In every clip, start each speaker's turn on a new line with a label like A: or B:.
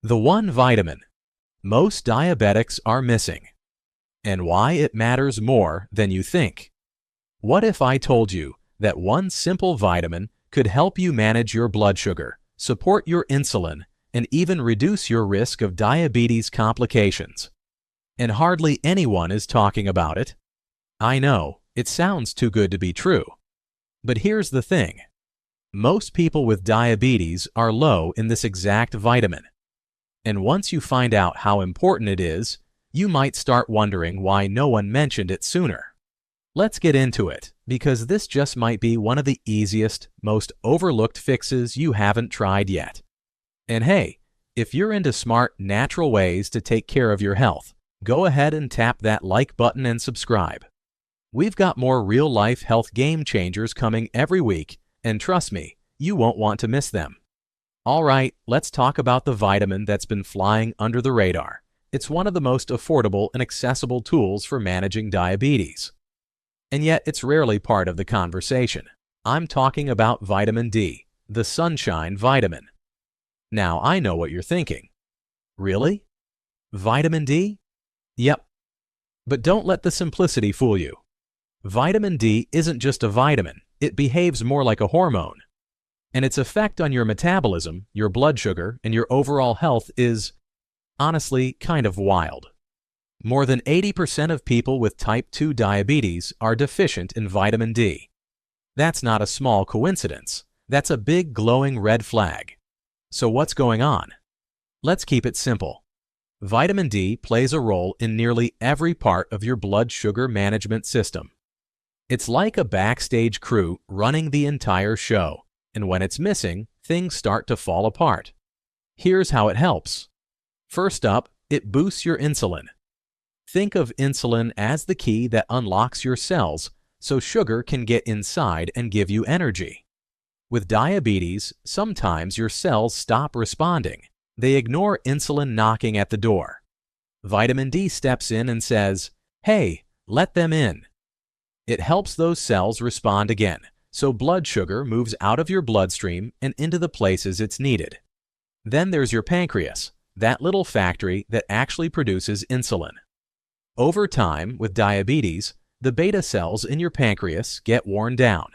A: The one vitamin most diabetics are missing, and why it matters more than you think. What if I told you that one simple vitamin could help you manage your blood sugar, support your insulin, and even reduce your risk of diabetes complications? And hardly anyone is talking about it. I know, it sounds too good to be true. But here's the thing. Most people with diabetes are low in this exact vitamin. And once you find out how important it is, you might start wondering why no one mentioned it sooner. Let's get into it, because this just might be one of the easiest, most overlooked fixes you haven't tried yet. And hey, if you're into smart, natural ways to take care of your health, go ahead and tap that like button and subscribe. We've got more real-life health game changers coming every week, and trust me, you won't want to miss them. All right, let's talk about the vitamin that's been flying under the radar. It's one of the most affordable and accessible tools for managing diabetes. And yet it's rarely part of the conversation. I'm talking about vitamin D, the sunshine vitamin. Now I know what you're thinking. Really? Vitamin D? Yep. But don't let the simplicity fool you. Vitamin D isn't just a vitamin, it behaves more like a hormone. And its effect on your metabolism, your blood sugar, and your overall health is, honestly, kind of wild. More than 80% of people with type 2 diabetes are deficient in vitamin D. That's not a small coincidence. That's a big glowing red flag. So what's going on? Let's keep it simple. Vitamin D plays a role in nearly every part of your blood sugar management system. It's like a backstage crew running the entire show, and when it's missing, things start to fall apart. Here's how it helps. First up, it boosts your insulin. Think of insulin as the key that unlocks your cells so sugar can get inside and give you energy. With diabetes, sometimes your cells stop responding. They ignore insulin knocking at the door. Vitamin D steps in and says, "Hey, let them in." It helps those cells respond again, so blood sugar moves out of your bloodstream and into the places it's needed. Then there's your pancreas, that little factory that actually produces insulin. Over time, with diabetes, the beta cells in your pancreas get worn down.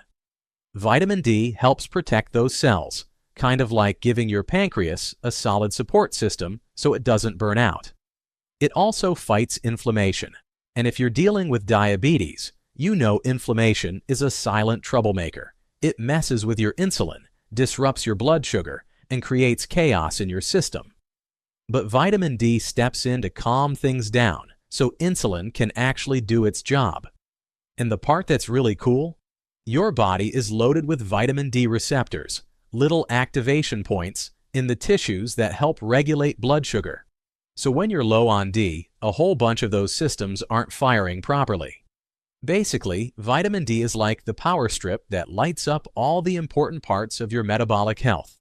A: Vitamin D helps protect those cells, kind of like giving your pancreas a solid support system so it doesn't burn out. It also fights inflammation, and if you're dealing with diabetes, you know inflammation is a silent troublemaker. It messes with your insulin, disrupts your blood sugar, and creates chaos in your system. But vitamin D steps in to calm things down so insulin can actually do its job. And the part that's really cool? Your body is loaded with vitamin D receptors, little activation points in the tissues that help regulate blood sugar. So when you're low on D, a whole bunch of those systems aren't firing properly. Basically, vitamin D is like the power strip that lights up all the important parts of your metabolic health.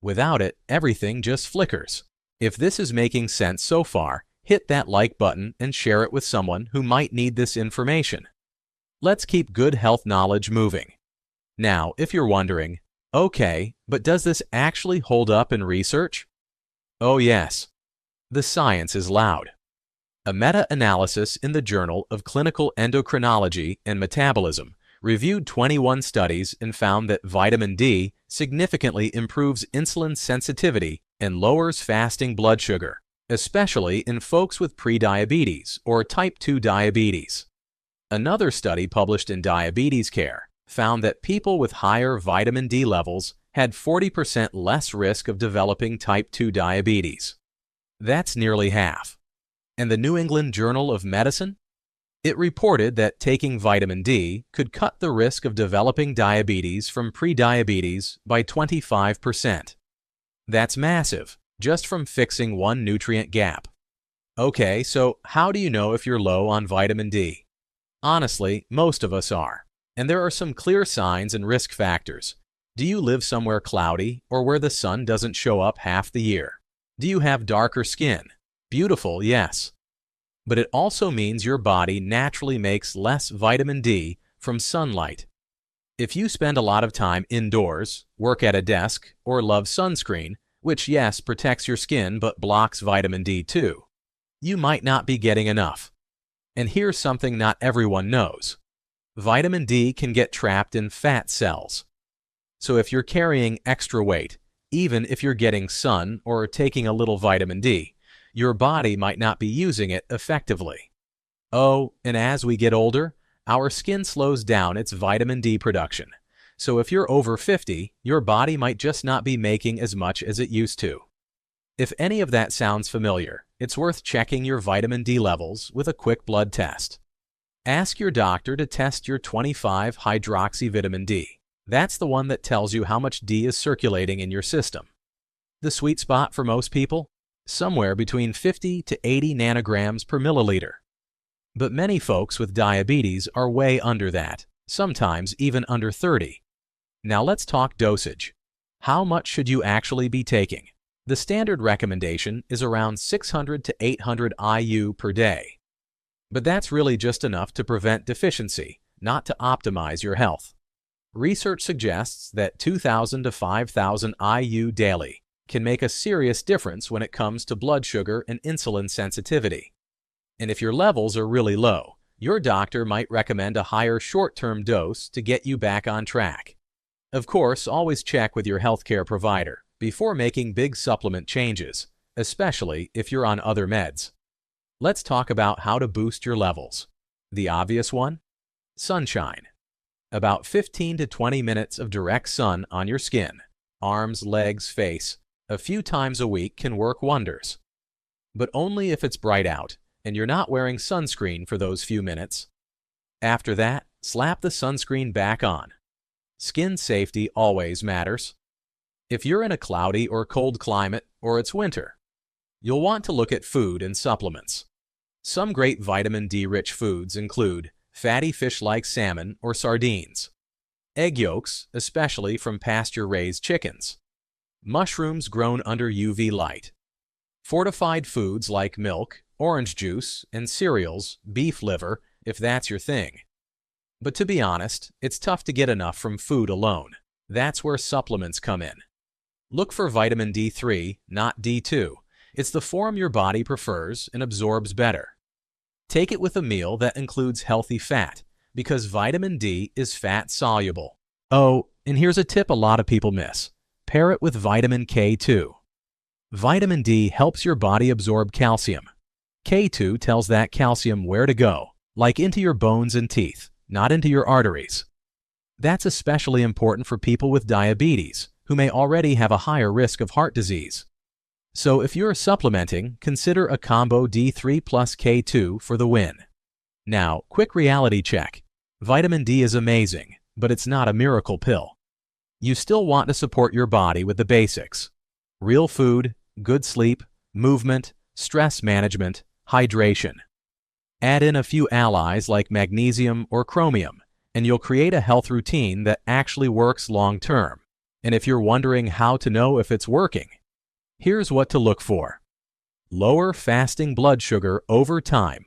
A: Without it, everything just flickers. If this is making sense so far, hit that like button and share it with someone who might need this information. Let's keep good health knowledge moving. Now, if you're wondering, okay, but does this actually hold up in research? Oh yes. The science is loud. A meta-analysis in the Journal of Clinical Endocrinology and Metabolism reviewed 21 studies and found that vitamin D significantly improves insulin sensitivity and lowers fasting blood sugar, especially in folks with prediabetes or type 2 diabetes. Another study published in Diabetes Care found that people with higher vitamin D levels had 40% less risk of developing type 2 diabetes. That's nearly half. And the New England Journal of Medicine? It reported that taking vitamin D could cut the risk of developing diabetes from prediabetes by 25%. That's massive, just from fixing one nutrient gap. Okay, so how do you know if you're low on vitamin D? Honestly, most of us are. And there are some clear signs and risk factors. Do you live somewhere cloudy or where the sun doesn't show up half the year? Do you have darker skin? Beautiful, yes. But it also means your body naturally makes less vitamin D from sunlight. If you spend a lot of time indoors, work at a desk, or love sunscreen, which yes, protects your skin but blocks vitamin D too. You might not be getting enough. And here's something not everyone knows. Vitamin D can get trapped in fat cells. So if you're carrying extra weight, even if you're getting sun or taking a little vitamin D, your body might not be using it effectively. Oh, and as we get older, our skin slows down its vitamin D production. So if you're over 50, your body might just not be making as much as it used to. If any of that sounds familiar, it's worth checking your vitamin D levels with a quick blood test. Ask your doctor to test your 25-hydroxyvitamin D. That's the one that tells you how much D is circulating in your system. The sweet spot for most people? Somewhere between 50 to 80 nanograms per milliliter. But many folks with diabetes are way under that, sometimes even under 30. Now let's talk dosage. How much should you actually be taking? The standard recommendation is around 600 to 800 IU per day. But that's really just enough to prevent deficiency, not to optimize your health. Research suggests that 2,000 to 5,000 IU daily can make a serious difference when it comes to blood sugar and insulin sensitivity. And if your levels are really low, your doctor might recommend a higher short-term dose to get you back on track. Of course, always check with your healthcare provider before making big supplement changes, especially if you're on other meds. Let's talk about how to boost your levels. The obvious one? Sunshine. About 15 to 20 minutes of direct sun on your skin, arms, legs, face, a few times a week can work wonders. But only if it's bright out and you're not wearing sunscreen for those few minutes. After that, slap the sunscreen back on. Skin safety always matters. If you're in a cloudy or cold climate or it's winter, you'll want to look at food and supplements. Some great vitamin D-rich foods include fatty fish like salmon or sardines, egg yolks, especially from pasture-raised chickens, mushrooms grown under UV light, fortified foods like milk, orange juice, and cereals, beef liver, if that's your thing. But to be honest, it's tough to get enough from food alone. That's where supplements come in. Look for vitamin D3, not D2. It's the form your body prefers and absorbs better. Take it with a meal that includes healthy fat, because vitamin D is fat-soluble. Oh, and here's a tip a lot of people miss. Pair it with vitamin K2. Vitamin D helps your body absorb calcium. K2 tells that calcium where to go, like into your bones and teeth, not into your arteries. That's especially important for people with diabetes, who may already have a higher risk of heart disease. So if you're supplementing, consider a combo D3 plus K2 for the win. Now, quick reality check. Vitamin D is amazing, but it's not a miracle pill. You still want to support your body with the basics. Real food, good sleep, movement, stress management, hydration. Add in a few allies like magnesium or chromium, and you'll create a health routine that actually works long-term. And if you're wondering how to know if it's working, here's what to look for. Lower fasting blood sugar over time.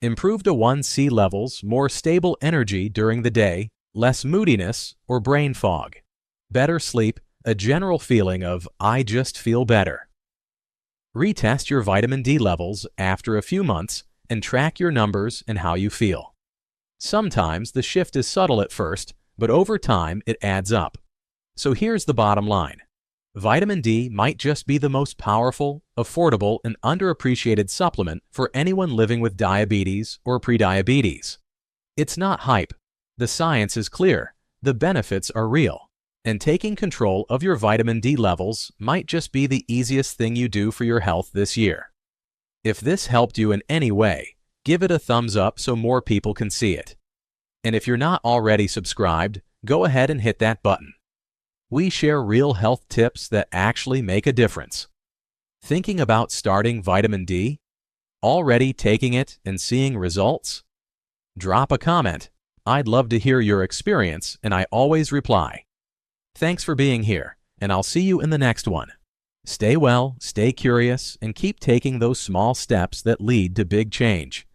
A: Improved A1C levels, more stable energy during the day, less moodiness or brain fog. Better sleep, a general feeling of, I just feel better. Retest your vitamin D levels after a few months and track your numbers and how you feel. Sometimes the shift is subtle at first, but over time it adds up. So here's the bottom line. Vitamin D might just be the most powerful, affordable, and underappreciated supplement for anyone living with diabetes or prediabetes. It's not hype. The science is clear. The benefits are real. And taking control of your vitamin D levels might just be the easiest thing you do for your health this year. If this helped you in any way, give it a thumbs up so more people can see it. And if you're not already subscribed, go ahead and hit that button. We share real health tips that actually make a difference. Thinking about starting vitamin D? Already taking it and seeing results? Drop a comment. I'd love to hear your experience, and I always reply. Thanks for being here, and I'll see you in the next one. Stay well, stay curious, and keep taking those small steps that lead to big change.